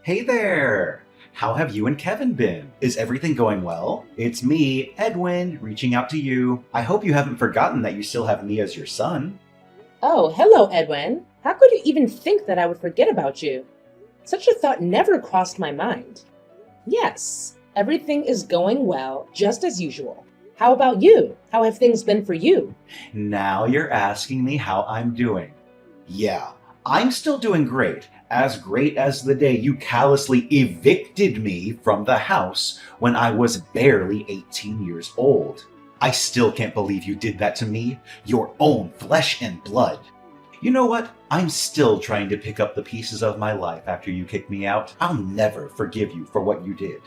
Hey there! How have you and Kevin been? Is everything going well? It's me, Edwin, reaching out to you. I hope you haven't forgotten that you still have me as your son. Oh, hello, Edwin. How could you even think that I would forget about you? Such a thought never crossed my mind. Yes, everything is going well, just as usual. How about you? How have things been for you? Now you're asking me how I'm doing. Yeah, I'm still doing great as the day you callously evicted me from the house when I was barely 18 years old. I still can't believe you did that to me, your own flesh and blood. You know what? I'm still trying to pick up the pieces of my life after you kicked me out. I'll never forgive you for what you did.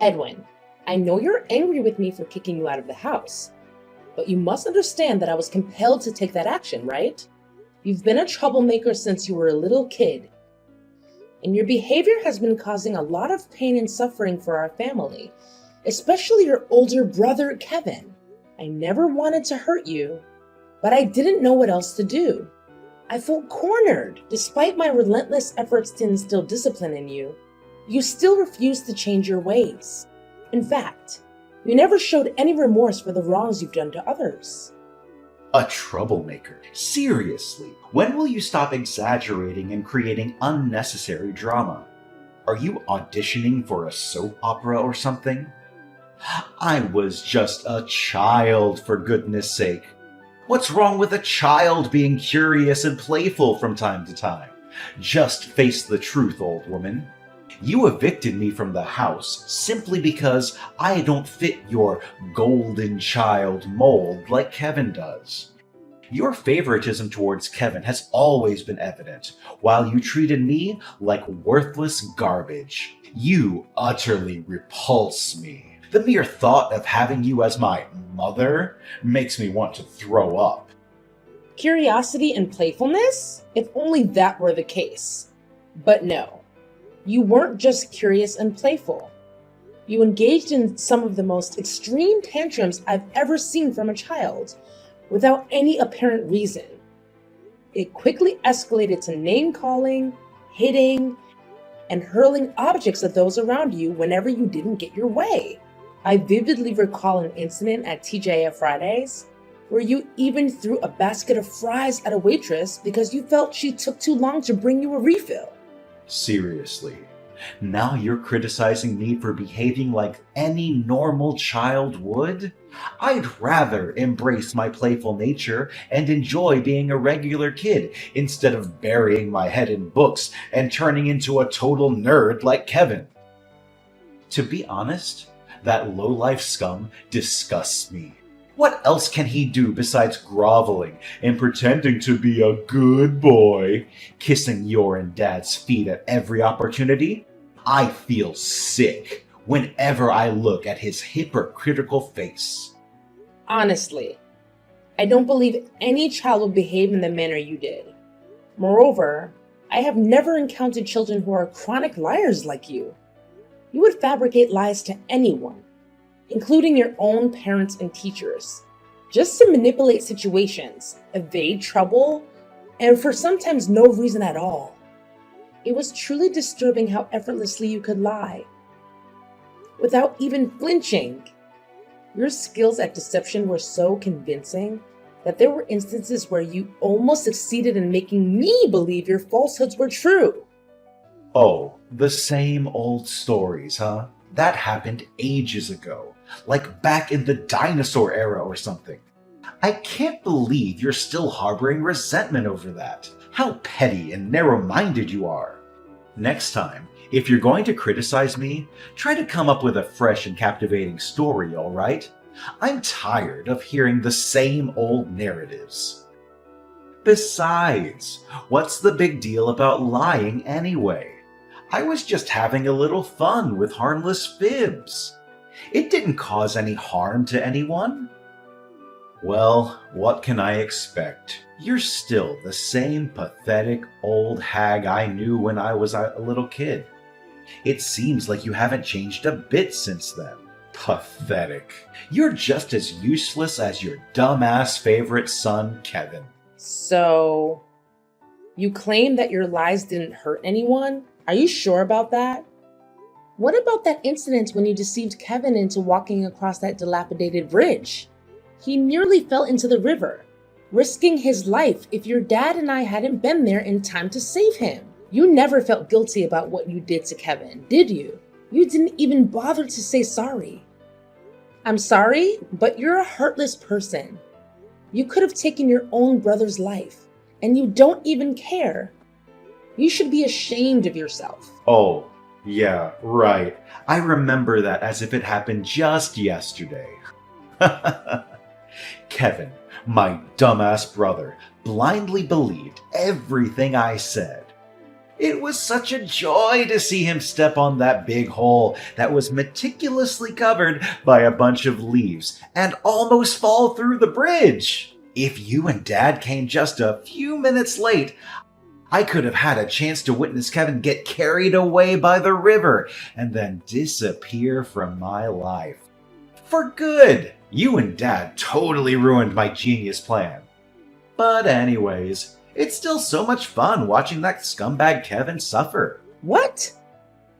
Edwin, I know you're angry with me for kicking you out of the house, but you must understand that I was compelled to take that action, right? You've been a troublemaker since you were a little kid, and your behavior has been causing a lot of pain and suffering for our family, especially your older brother, Kevin. I never wanted to hurt you, but I didn't know what else to do. I felt cornered. Despite my relentless efforts to instill discipline in you, you still refused to change your ways. In fact, you never showed any remorse for the wrongs you've done to others. A troublemaker? Seriously, when will you stop exaggerating and creating unnecessary drama? Are you auditioning for a soap opera or something? I was just a child, for goodness sake. What's wrong with a child being curious and playful from time to time? Just face the truth, old woman. You evicted me from the house simply because I don't fit your golden child mold like Kevin does. Your favoritism towards Kevin has always been evident, while you treated me like worthless garbage. You utterly repulse me. The mere thought of having you as my mother makes me want to throw up. Curiosity and playfulness? If only that were the case. But no, you weren't just curious and playful. You engaged in some of the most extreme tantrums I've ever seen from a child, without any apparent reason. It quickly escalated to name-calling, hitting, and hurling objects at those around you whenever you didn't get your way. I vividly recall an incident at TJF Fridays where you even threw a basket of fries at a waitress because you felt she took too long to bring you a refill. Seriously. Now you're criticizing me for behaving like any normal child would? I'd rather embrace my playful nature and enjoy being a regular kid instead of burying my head in books and turning into a total nerd like Kevin. To be honest, that low-life scum disgusts me. What else can he do besides groveling and pretending to be a good boy, kissing your and Dad's feet at every opportunity? I feel sick whenever I look at his hypocritical face. Honestly, I don't believe any child would behave in the manner you did. Moreover, I have never encountered children who are chronic liars like you. You would fabricate lies to anyone, including your own parents and teachers, just to manipulate situations, evade trouble, and for sometimes no reason at all. It was truly disturbing how effortlessly you could lie, without even flinching. Your skills at deception were so convincing that there were instances where you almost succeeded in making me believe your falsehoods were true. Oh, the same old stories, huh? That happened ages ago, like back in the dinosaur era or something. I can't believe you're still harboring resentment over that. How petty and narrow-minded you are. Next time, if you're going to criticize me, try to come up with a fresh and captivating story, alright? I'm tired of hearing the same old narratives. Besides, what's the big deal about lying anyway? I was just having a little fun with harmless fibs. It didn't cause any harm to anyone. Well, what can I expect? You're still the same pathetic old hag I knew when I was a little kid. It seems like you haven't changed a bit since then. Pathetic. You're just as useless as your dumbass favorite son, Kevin. So, you claim that your lies didn't hurt anyone, Are you sure about that? What about that incident when you deceived Kevin into walking across that dilapidated bridge? He nearly fell into the river, risking his life if your dad and I hadn't been there in time to save him. You never felt guilty about what you did to Kevin, did you? You didn't even bother to say sorry. I'm sorry, but you're a heartless person. You could have taken your own brother's life, and you don't even care. You should be ashamed of yourself. Oh, yeah, right. I remember that as if it happened just yesterday. Kevin, my dumbass brother, blindly believed everything I said. It was such a joy to see him step on that big hole that was meticulously covered by a bunch of leaves and almost fall through the bridge. If you and Dad came just a few minutes late, I could have had a chance to witness Kevin get carried away by the river and then disappear from my life. For good! You and Dad totally ruined my genius plan. But anyways, it's still so much fun watching that scumbag Kevin suffer. What?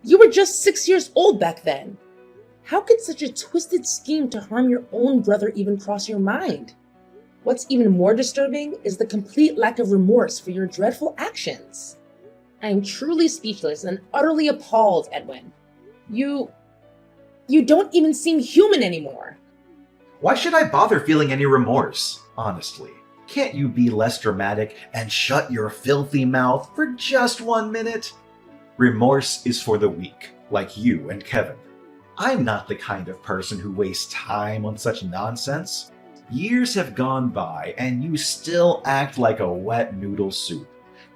You were just 6 years old back then. How could such a twisted scheme to harm your own brother even cross your mind? What's even more disturbing is the complete lack of remorse for your dreadful actions. I am truly speechless and utterly appalled, Edwin. You don't even seem human anymore. Why should I bother feeling any remorse, honestly? Can't you be less dramatic and shut your filthy mouth for just 1 minute? Remorse is for the weak, like you and Kevin. I'm not the kind of person who wastes time on such nonsense. Years have gone by and you still act like a wet noodle soup,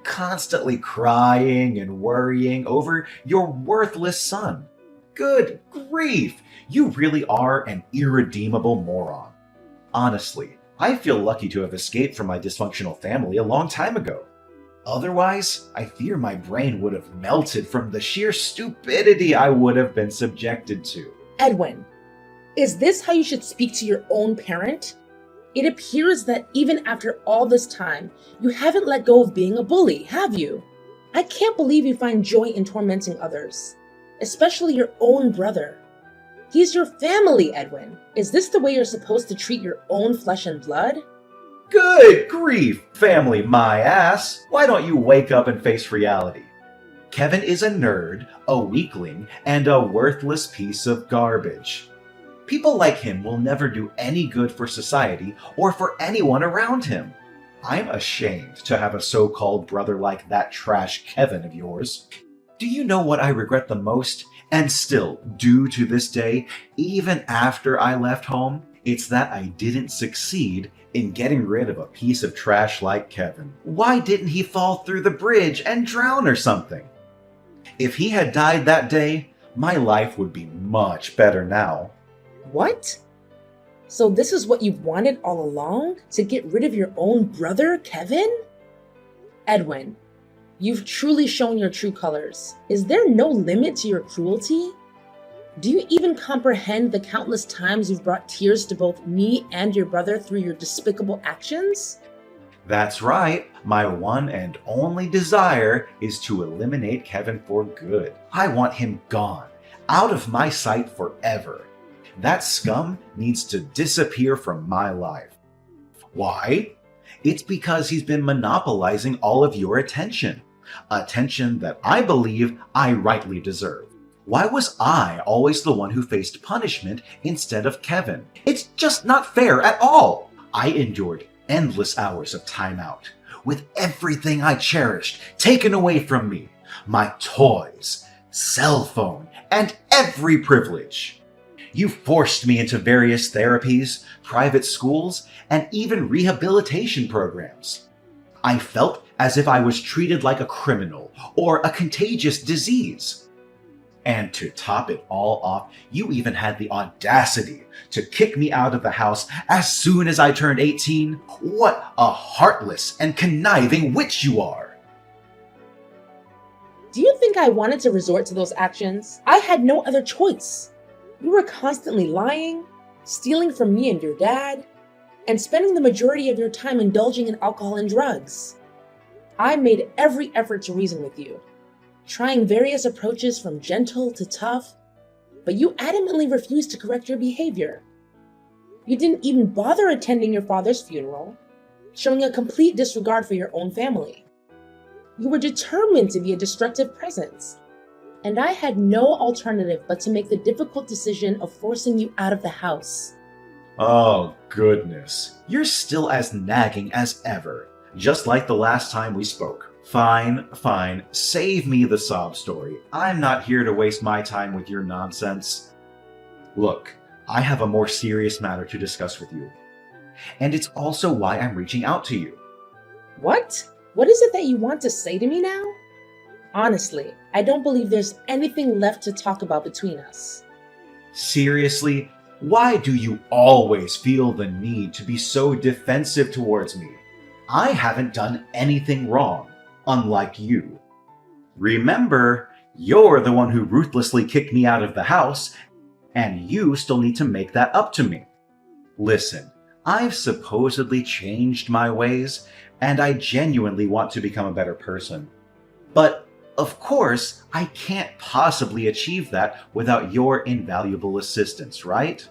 constantly crying and worrying over your worthless son. Good grief! You really are an irredeemable moron. Honestly, I feel lucky to have escaped from my dysfunctional family a long time ago. Otherwise, I fear my brain would have melted from the sheer stupidity I would have been subjected to. Edwin, is this how you should speak to your own parent? It appears that even after all this time, you haven't let go of being a bully, have you? I can't believe you find joy in tormenting others, especially your own brother. He's your family, Edwin. Is this the way you're supposed to treat your own flesh and blood? Good grief, family my ass! Why don't you wake up and face reality? Kevin is a nerd, a weakling, and a worthless piece of garbage. People like him will never do any good for society or for anyone around him. I'm ashamed to have a so-called brother like that trash Kevin of yours. Do you know what I regret the most, and still do to this day, even after I left home? It's that I didn't succeed in getting rid of a piece of trash like Kevin. Why didn't he fall through the bridge and drown or something? If he had died that day, my life would be much better now. What? So this is what you've wanted all along? To get rid of your own brother, Kevin? Edwin, you've truly shown your true colors. Is there no limit to your cruelty? Do you even comprehend the countless times you've brought tears to both me and your brother through your despicable actions? That's right. My one and only desire is to eliminate Kevin for good. I want him gone, out of my sight forever. That scum needs to disappear from my life. Why? It's because he's been monopolizing all of your attention. Attention that I believe I rightly deserve. Why was I always the one who faced punishment instead of Kevin? It's just not fair at all. I endured endless hours of time out, with everything I cherished taken away from me. My toys, cell phone, and every privilege. You forced me into various therapies, private schools, and even rehabilitation programs. I felt as if I was treated like a criminal or a contagious disease. And to top it all off, you even had the audacity to kick me out of the house as soon as I turned 18. What a heartless and conniving witch you are! Do you think I wanted to resort to those actions? I had no other choice. You were constantly lying, stealing from me and your dad, and spending the majority of your time indulging in alcohol and drugs. I made every effort to reason with you, trying various approaches from gentle to tough, but you adamantly refused to correct your behavior. You didn't even bother attending your father's funeral, showing a complete disregard for your own family. You were determined to be a destructive presence, and I had no alternative but to make the difficult decision of forcing you out of the house. Oh, goodness. You're still as nagging as ever, just like the last time we spoke. Fine, fine. Save me the sob story. I'm not here to waste my time with your nonsense. Look, I have a more serious matter to discuss with you. And it's also why I'm reaching out to you. What? What is it that you want to say to me now? Honestly, I don't believe there's anything left to talk about between us. Seriously? Why do you always feel the need to be so defensive towards me? I haven't done anything wrong, unlike you. Remember, you're the one who ruthlessly kicked me out of the house, and you still need to make that up to me. Listen, I've supposedly changed my ways, and I genuinely want to become a better person. But, of course, I can't possibly achieve that without your invaluable assistance, right?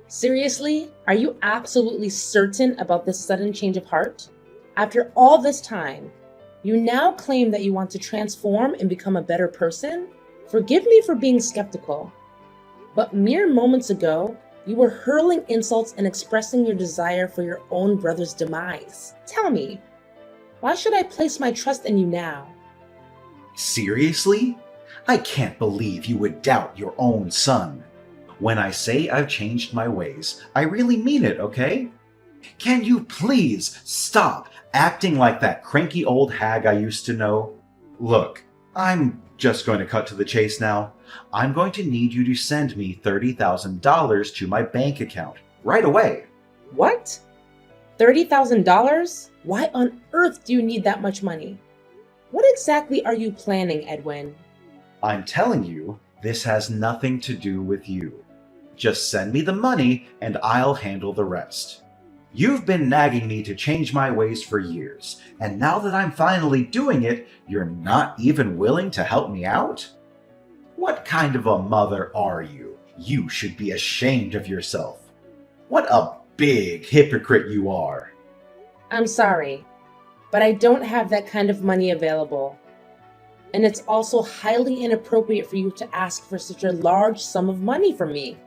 Seriously? Are you absolutely certain about this sudden change of heart? After all this time, you now claim that you want to transform and become a better person? Forgive me for being skeptical, but mere moments ago, you were hurling insults and expressing your desire for your own brother's demise. Tell me, why should I place my trust in you now? Seriously? I can't believe you would doubt your own son. When I say I've changed my ways, I really mean it, okay? Can you please stop acting like that cranky old hag I used to know? Look, I'm just going to cut to the chase now. I'm going to need you to send me $30,000 to my bank account right away. What? $30,000? Why on earth do you need that much money? What exactly are you planning, Edwin? I'm telling you, this has nothing to do with you. Just send me the money and I'll handle the rest. You've been nagging me to change my ways for years, and now that I'm finally doing it, you're not even willing to help me out? What kind of a mother are you? You should be ashamed of yourself. What a big hypocrite you are. I'm sorry, but I don't have that kind of money available. And it's also highly inappropriate for you to ask for such a large sum of money from me.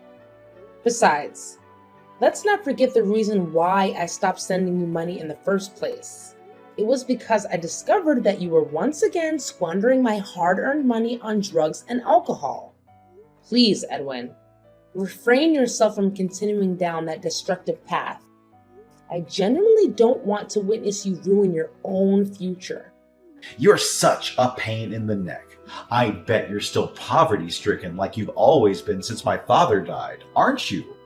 Besides, let's not forget the reason why I stopped sending you money in the first place. It was because I discovered that you were once again squandering my hard-earned money on drugs and alcohol. Please, Edwin, refrain yourself from continuing down that destructive path. I genuinely don't want to witness you ruin your own future. You're such a pain in the neck. I bet you're still poverty-stricken like you've always been since my father died, aren't you?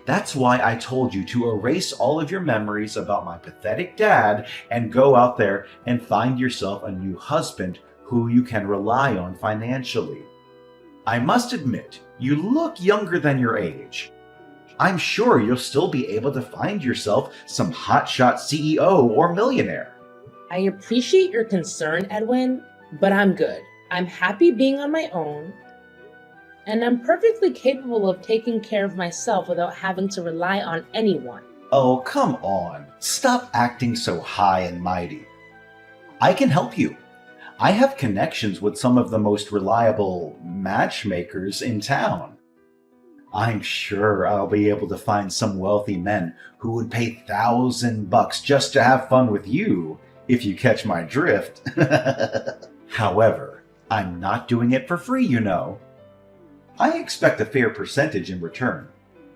That's why I told you to erase all of your memories about my pathetic dad and go out there and find yourself a new husband who you can rely on financially. I must admit, you look younger than your age. I'm sure you'll still be able to find yourself some hotshot CEO or millionaire. I appreciate your concern, Edwin, but I'm good. I'm happy being on my own, and I'm perfectly capable of taking care of myself without having to rely on anyone. Oh, come on. Stop acting so high and mighty. I can help you. I have connections with some of the most reliable matchmakers in town. I'm sure I'll be able to find some wealthy men who would pay $1,000 just to have fun with you, if you catch my drift. However, I'm not doing it for free, you know. I expect a fair percentage in return.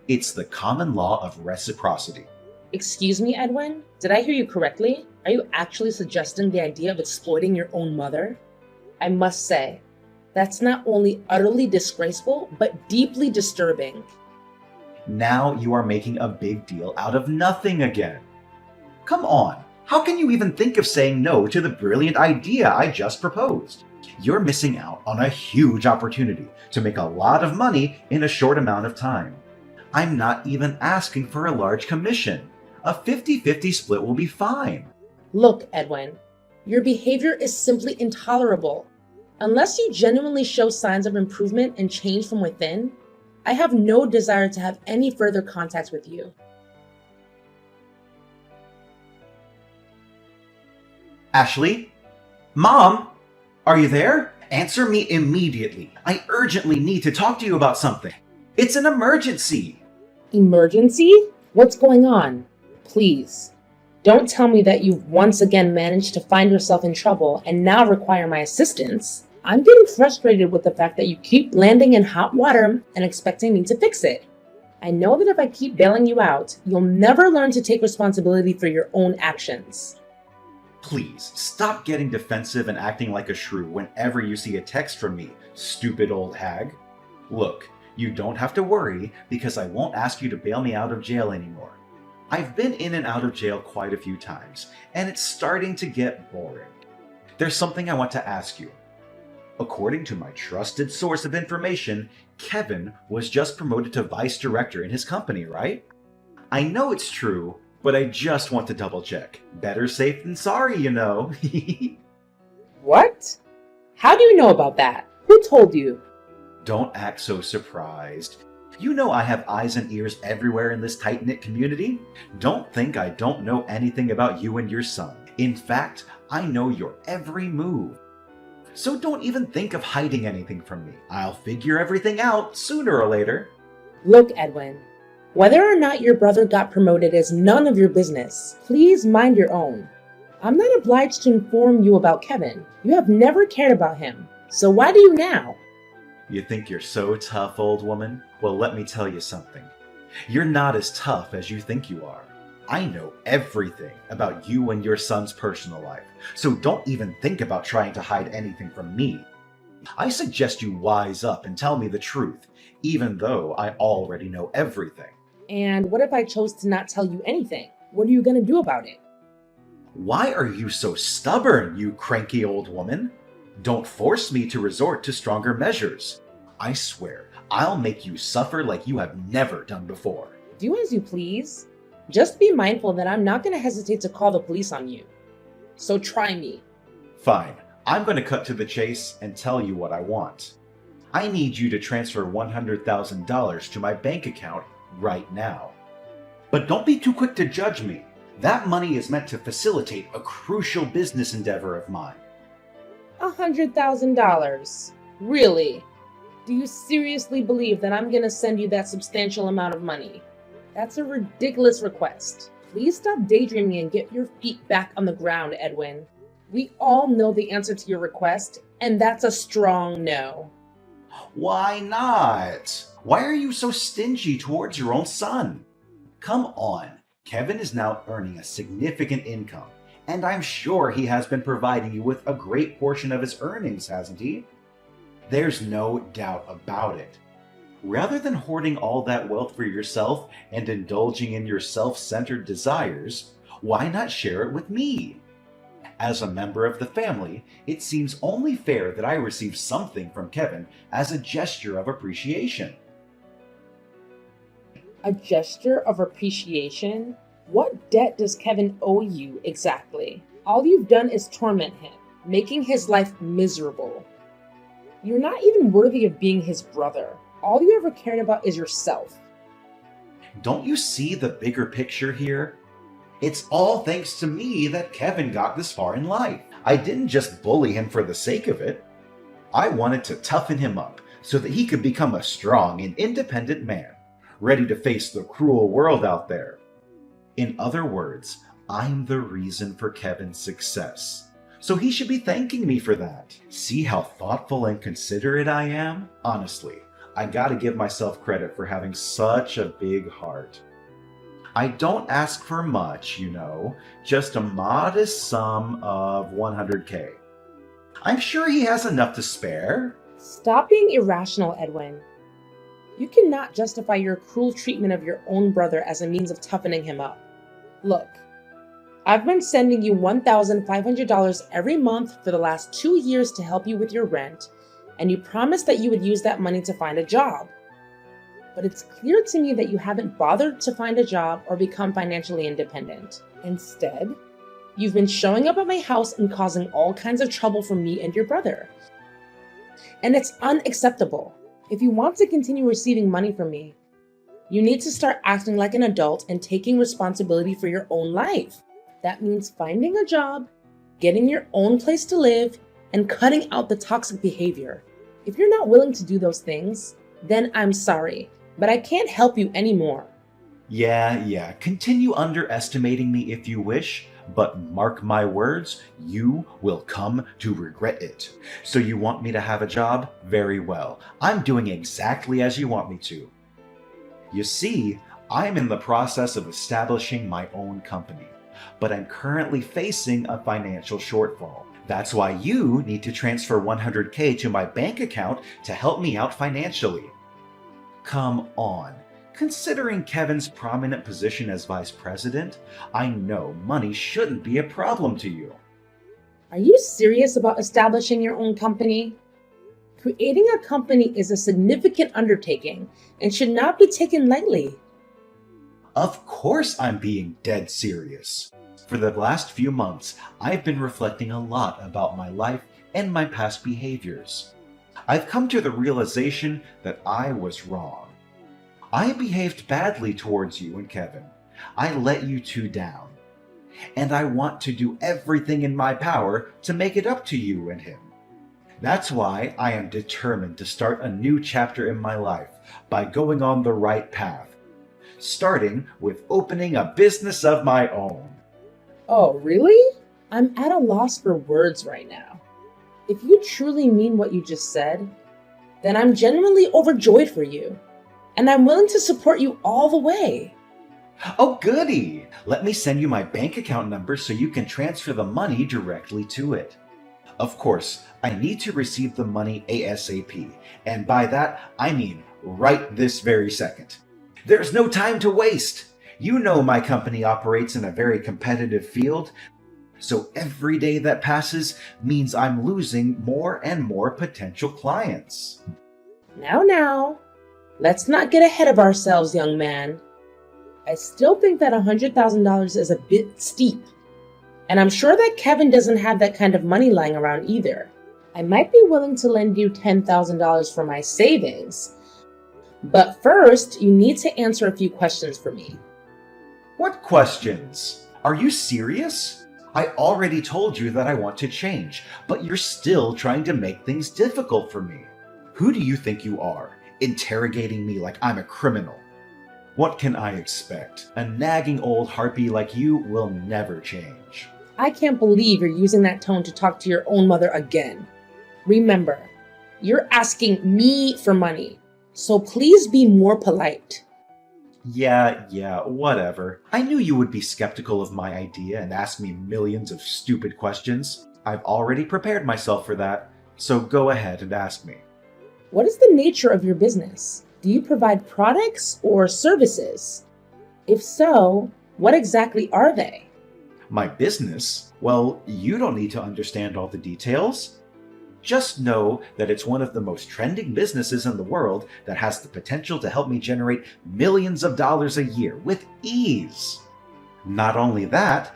It's the common law of reciprocity. Excuse me, Edwin? Did I hear you correctly? Are you actually suggesting the idea of exploiting your own mother? I must say, that's not only utterly disgraceful, but deeply disturbing. Now you are making a big deal out of nothing again. Come on, how can you even think of saying no to the brilliant idea I just proposed? You're missing out on a huge opportunity to make a lot of money in a short amount of time. I'm not even asking for a large commission. A 50-50 split will be fine. Look, Edwin, your behavior is simply intolerable. Unless you genuinely show signs of improvement and change from within, I have no desire to have any further contact with you. Ashley? Mom? Are you there? Answer me immediately. I urgently need to talk to you about something. It's an emergency. Emergency? What's going on? Please, don't tell me that you've once again managed to find yourself in trouble and now require my assistance. I'm getting frustrated with the fact that you keep landing in hot water and expecting me to fix it. I know that if I keep bailing you out, you'll never learn to take responsibility for your own actions. Please, stop getting defensive and acting like a shrew whenever you see a text from me, stupid old hag. Look, you don't have to worry because I won't ask you to bail me out of jail anymore. I've been in and out of jail quite a few times, and it's starting to get boring. There's something I want to ask you. According to my trusted source of information, Kevin was just promoted to vice director in his company, right? I know it's true, but I just want to double check. Better safe than sorry, you know. What? How do you know about that? Who told you? Don't act so surprised. You know I have eyes and ears everywhere in this tight-knit community. Don't think I don't know anything about you and your son. In fact, I know your every move. So don't even think of hiding anything from me. I'll figure everything out sooner or later. Look, Edwin, whether or not your brother got promoted is none of your business. Please mind your own. I'm not obliged to inform you about Kevin. You have never cared about him. So why do you now? You think you're so tough, old woman? Well, let me tell you something. You're not as tough as you think you are. I know everything about you and your son's personal life, so don't even think about trying to hide anything from me. I suggest you wise up and tell me the truth, even though I already know everything. And what if I chose to not tell you anything? What are you going to do about it? Why are you so stubborn, you cranky old woman? Don't force me to resort to stronger measures. I swear, I'll make you suffer like you have never done before. Do as you please. Just be mindful that I'm not going to hesitate to call the police on you. So try me. Fine, I'm going to cut to the chase and tell you what I want. I need you to transfer $100,000 to my bank account right now. But don't be too quick to judge me. That money is meant to facilitate a crucial business endeavor of mine. $100,000? Really? Do you seriously believe that I'm going to send you that substantial amount of money? That's a ridiculous request. Please stop daydreaming and get your feet back on the ground, Edwin. We all know the answer to your request, and that's a strong no. Why not? Why are you so stingy towards your own son? Come on, Kevin is now earning a significant income, and I'm sure he has been providing you with a great portion of his earnings, hasn't he? There's no doubt about it. Rather than hoarding all that wealth for yourself and indulging in your self-centered desires, why not share it with me? As a member of the family, it seems only fair that I receive something from Kevin as a gesture of appreciation. A gesture of appreciation? What debt does Kevin owe you exactly? All you've done is torment him, making his life miserable. You're not even worthy of being his brother. All you ever cared about is yourself. Don't you see the bigger picture here? It's all thanks to me that Kevin got this far in life. I didn't just bully him for the sake of it. I wanted to toughen him up so that he could become a strong and independent man, ready to face the cruel world out there. In other words, I'm the reason for Kevin's success. So he should be thanking me for that. See how thoughtful and considerate I am? Honestly, I gotta give myself credit for having such a big heart. I don't ask for much, you know, just a modest sum of $100K. I'm sure he has enough to spare. Stop being irrational, Edwin. You cannot justify your cruel treatment of your own brother as a means of toughening him up. Look, I've been sending you $1,500 every month for the last 2 years to help you with your rent, and you promised that you would use that money to find a job. But it's clear to me that you haven't bothered to find a job or become financially independent. Instead, you've been showing up at my house and causing all kinds of trouble for me and your brother. and it's unacceptable. If you want to continue receiving money from me, you need to start acting like an adult and taking responsibility for your own life. That means finding a job, getting your own place to live, and cutting out the toxic behavior. If you're not willing to do those things, then I'm sorry, but I can't help you anymore. Yeah, continue underestimating me if you wish, but mark my words, you will come to regret it. So you want me to have a job? Very well. I'm doing exactly as you want me to. You see, I'm in the process of establishing my own company, but I'm currently facing a financial shortfall. That's why you need to transfer $100K to my bank account to help me out financially. Come on. Considering Kevin's prominent position as vice president, I know money shouldn't be a problem to you. Are you serious about establishing your own company? Creating a company is a significant undertaking and should not be taken lightly. Of course I'm being dead serious. For the last few months, I've been reflecting a lot about my life and my past behaviors. I've come to the realization that I was wrong. I behaved badly towards you and Kevin. I let you two down. And I want to do everything in my power to make it up to you and him. That's why I am determined to start a new chapter in my life by going on the right path, starting with opening a business of my own. Oh, really? I'm at a loss for words right now. If you truly mean what you just said, then I'm genuinely overjoyed for you. And I'm willing to support you all the way. Oh, goody! Let me send you my bank account number so you can transfer the money directly to it. Of course, I need to receive the money ASAP, and by that, I mean right this very second. There's no time to waste! You know my company operates in a very competitive field, so every day that passes means I'm losing more and more potential clients. Now. Let's not get ahead of ourselves, young man. I still think that $100,000 is a bit steep. And I'm sure that Kevin doesn't have that kind of money lying around either. I might be willing to lend you $10,000 for my savings. But first, you need to answer a few questions for me. What questions? Are you serious? I already told you that I want to change, but you're still trying to make things difficult for me. Who do you think you are? Interrogating me like I'm a criminal. What can I expect? A nagging old harpy like you will never change. I can't believe you're using that tone to talk to your own mother again. Remember, you're asking me for money, so please be more polite. Yeah, whatever. I knew you would be skeptical of my idea and ask me millions of stupid questions. I've already prepared myself for that, so go ahead and ask me. What is the nature of your business? Do you provide products or services? If so, what exactly are they? My business? Well, you don't need to understand all the details. Just know that it's one of the most trending businesses in the world that has the potential to help me generate millions of dollars a year with ease. Not only that,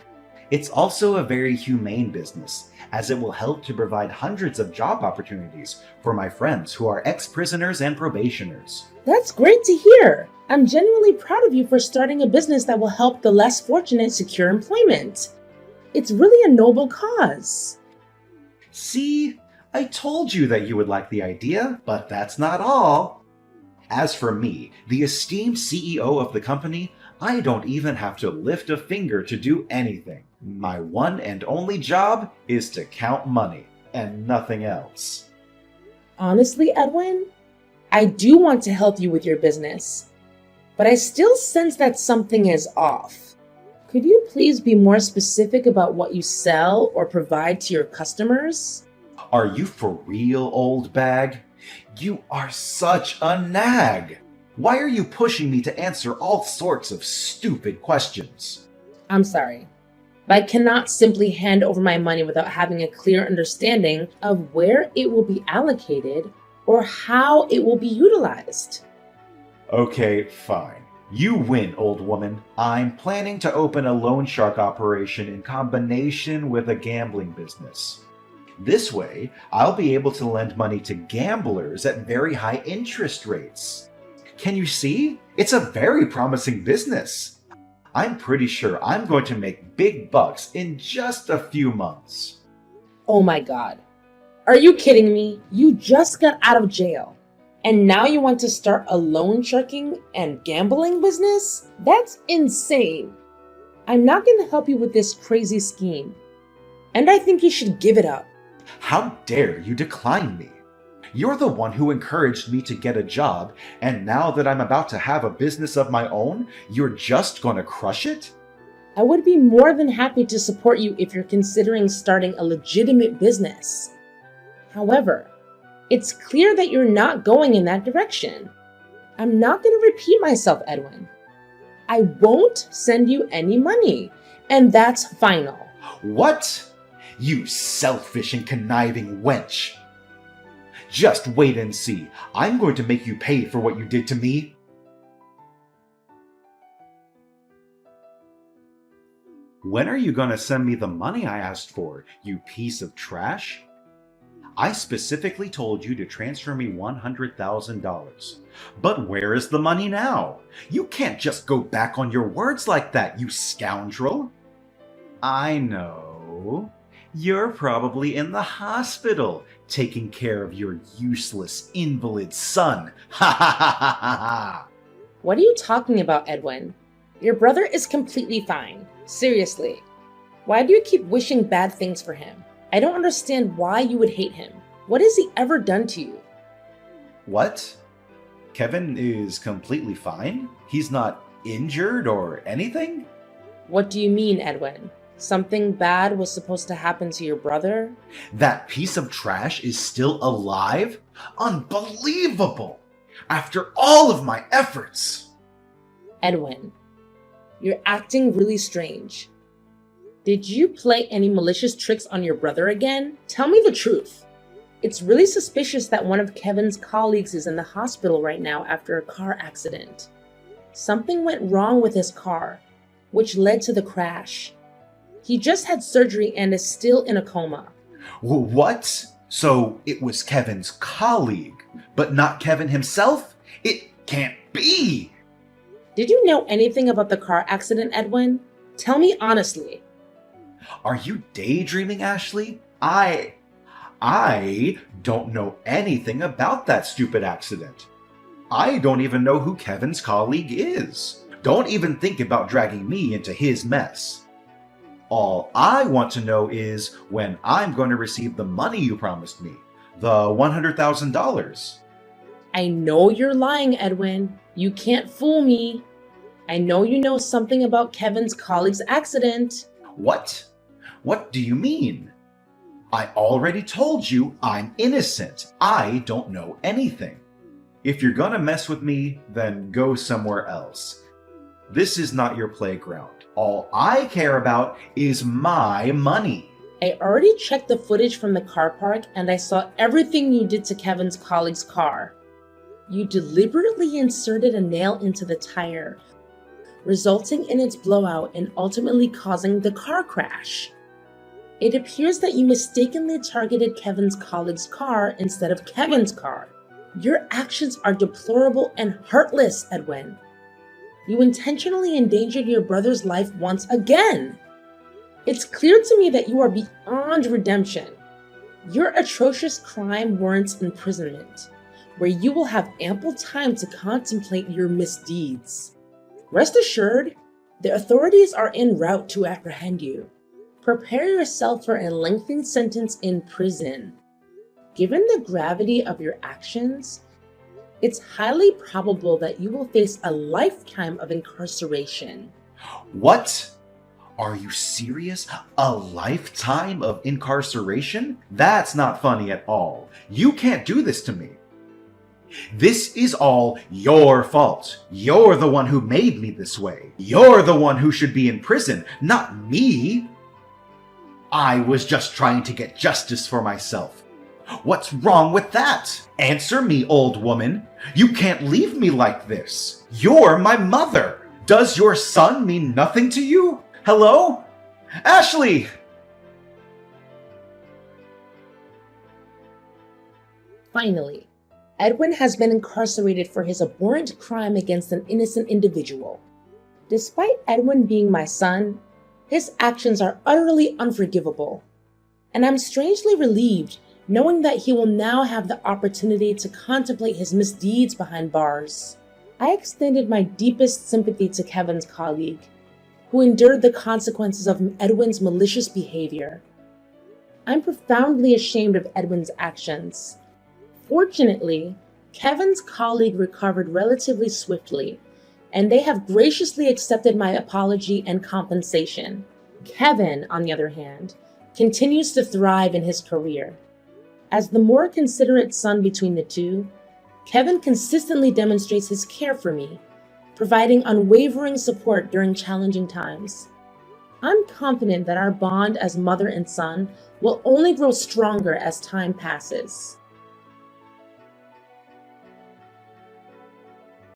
it's also a very humane business, as it will help to provide hundreds of job opportunities for my friends who are ex-prisoners and probationers. That's great to hear. I'm genuinely proud of you for starting a business that will help the less fortunate secure employment. It's really a noble cause. See? I told you that you would like the idea, but that's not all. As for me, the esteemed CEO of the company, I don't even have to lift a finger to do anything. My one and only job is to count money, and nothing else. Honestly, Edwin, I do want to help you with your business, but I still sense that something is off. Could you please be more specific about what you sell or provide to your customers? Are you for real, old bag? You are such a nag! Why are you pushing me to answer all sorts of stupid questions? I'm sorry, but I cannot simply hand over my money without having a clear understanding of where it will be allocated or how it will be utilized. Okay, fine. You win, old woman. I'm planning to open a loan shark operation in combination with a gambling business. This way, I'll be able to lend money to gamblers at very high interest rates. Can you see? It's a very promising business. I'm pretty sure I'm going to make big bucks in just a few months. Oh my god. Are you kidding me? You just got out of jail. And now you want to start a loan sharking and gambling business? That's insane. I'm not going to help you with this crazy scheme. And I think you should give it up. How dare you decline me? You're the one who encouraged me to get a job, and now that I'm about to have a business of my own, you're just gonna crush it? I would be more than happy to support you if you're considering starting a legitimate business. However, it's clear that you're not going in that direction. I'm not going to repeat myself, Edwin. I won't send you any money, and that's final. What? You selfish and conniving wench! Just wait and see. I'm going to make you pay for what you did to me. When are you going to send me the money I asked for, you piece of trash? I specifically told you to transfer me $100,000. But where is the money now? You can't just go back on your words like that, you scoundrel. I know. You're probably in the hospital, taking care of your useless invalid son. Ha ha ha ha ha ha! What are you talking about, Edwin? Your brother is completely fine. Seriously. Why do you keep wishing bad things for him? I don't understand why you would hate him. What has he ever done to you? What? Kevin is completely fine? He's not injured or anything? What do you mean, Edwin? Something bad was supposed to happen to your brother? That piece of trash is still alive? Unbelievable! After all of my efforts! Edwin, you're acting really strange. Did you play any malicious tricks on your brother again? Tell me the truth. It's really suspicious that one of Kevin's colleagues is in the hospital right now after a car accident. Something went wrong with his car, which led to the crash. He just had surgery and is still in a coma. What? So it was Kevin's colleague, but not Kevin himself? It can't be! Did you know anything about the car accident, Edwin? Tell me honestly. Are you daydreaming, Ashley? I don't know anything about that stupid accident. I don't even know who Kevin's colleague is. Don't even think about dragging me into his mess. All I want to know is when I'm going to receive the money you promised me, the $100,000. I know you're lying, Edwin. You can't fool me. I know you know something about Kevin's colleague's accident. What? What do you mean? I already told you I'm innocent. I don't know anything. If you're gonna mess with me, then go somewhere else. This is not your playground. All I care about is my money. I already checked the footage from the car park and I saw everything you did to Kevin's colleague's car. You deliberately inserted a nail into the tire, resulting in its blowout and ultimately causing the car crash. It appears that you mistakenly targeted Kevin's colleague's car instead of Kevin's car. Your actions are deplorable and heartless, Edwin. You intentionally endangered your brother's life once again. It's clear to me that you are beyond redemption. Your atrocious crime warrants imprisonment, where you will have ample time to contemplate your misdeeds. Rest assured, the authorities are en route to apprehend you. Prepare yourself for a lengthy sentence in prison. Given the gravity of your actions, it's highly probable that you will face a lifetime of incarceration. What? Are you serious? A lifetime of incarceration? That's not funny at all. You can't do this to me. This is all your fault. You're the one who made me this way. You're the one who should be in prison, not me. I was just trying to get justice for myself. What's wrong with that? Answer me, old woman. You can't leave me like this. You're my mother. Does your son mean nothing to you? Hello? Ashley! Finally, Edwin has been incarcerated for his abhorrent crime against an innocent individual. Despite Edwin being my son, his actions are utterly unforgivable, and I'm strangely relieved knowing that he will now have the opportunity to contemplate his misdeeds behind bars. I extended my deepest sympathy to Kevin's colleague, who endured the consequences of Edwin's malicious behavior. I'm profoundly ashamed of Edwin's actions. Fortunately, Kevin's colleague recovered relatively swiftly, and they have graciously accepted my apology and compensation. Kevin, on the other hand, continues to thrive in his career. As the more considerate son between the two, Kevin consistently demonstrates his care for me, providing unwavering support during challenging times. I'm confident that our bond as mother and son will only grow stronger as time passes.